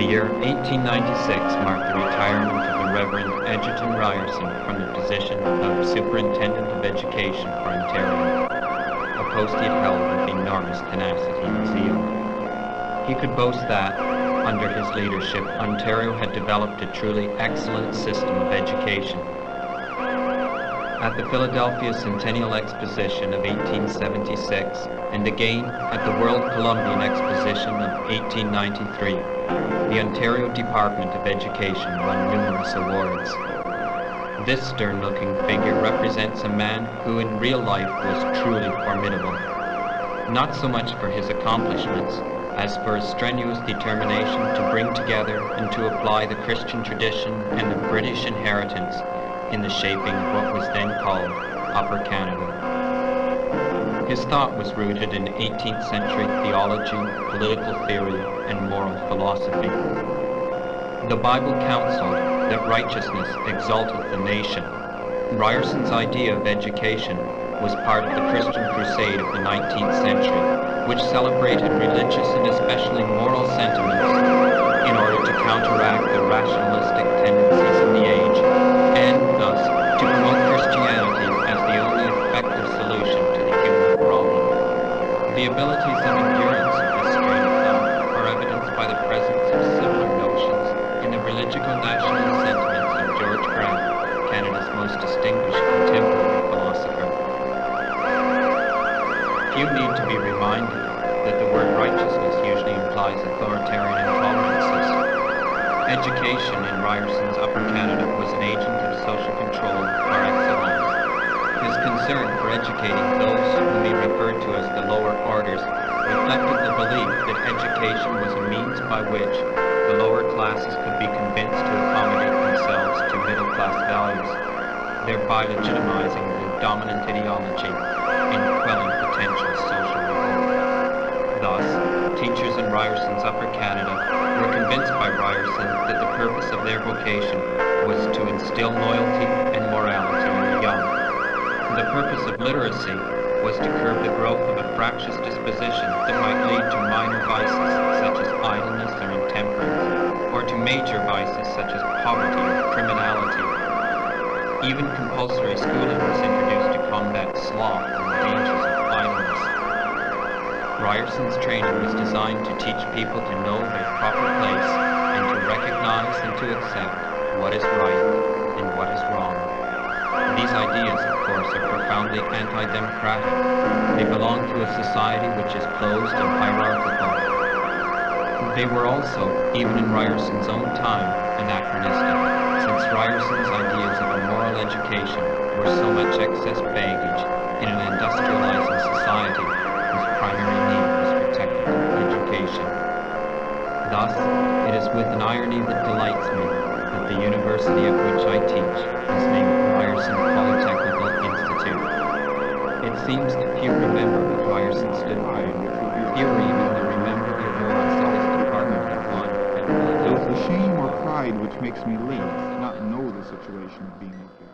year 1896 marked the retirement of the Reverend Egerton Ryerson from the position of Superintendent of Education for Ontario, a post he had held with enormous tenacity and zeal. He could boast that, under his leadership, Ontario had developed a truly excellent system of education. At the Philadelphia Centennial Exposition of 1876, and again at the World Columbian Exposition of 1893, the Ontario Department of Education won numerous awards. This stern-looking figure represents a man who in real life was truly formidable, not so much for his accomplishments as for his strenuous determination to bring together and to apply the Christian tradition and the British inheritance in the shaping of what was then called Upper Canada. His thought was rooted in 18th century theology, political theory, and moral philosophy. The Bible counseled that righteousness exalteth the nation. Ryerson's idea of education was part of the Christian crusade of the 19th century, which celebrated religious and especially moral sentiments in order to counteract the rationalistic tendencies of the age, and thus to promote Christianity as the only effective solution to the human problem. The abilities of endurance of this strain of thought are evidenced by the presence of similar notions in the religico-national sentiments of George Grant, Canada's most distinguished contemporary philosopher. Few need to be reminded that the word righteousness usually implies authoritarian intolerances. Education in Ryerson's Upper Canada was an agent of social control par excellence. His concern for educating those whom he referred to as the lower orders reflected the belief that education was a means by which the lower classes could be convinced to accommodate themselves to middle-class values, thereby legitimizing the dominant ideology in quelling potential social revolt. Thus, teachers in Ryerson's Upper Canada were convinced by Ryerson that the purpose of their vocation was to instill loyalty and morality in the young. The purpose of literacy was to curb the growth of a fractious disposition that might lead to minor vices such as idleness or intemperance, or to major vices such as poverty or criminality. Even compulsory schooling was introduced to combat sloth and the dangers of idleness. Ryerson's training was designed to teach people to know their proper place and to recognize and to accept what is right and what is wrong. These ideas, of course, are profoundly anti-democratic. They belong to a society which is closed and hierarchical. They were also, even in Ryerson's own time, anachronistic, since Ryerson's ideas of a moral education were so much excess baggage in an industrializing society whose primary need was for technical education. Thus, it is with an irony that delights me that the university at which I teach is named Ryerson Polytechnical Institute. It seems that few remember what Ryerson stood for. Fewer even that remember the awards that his department had won. It was the shame or pride which makes me live, not know the situation of being a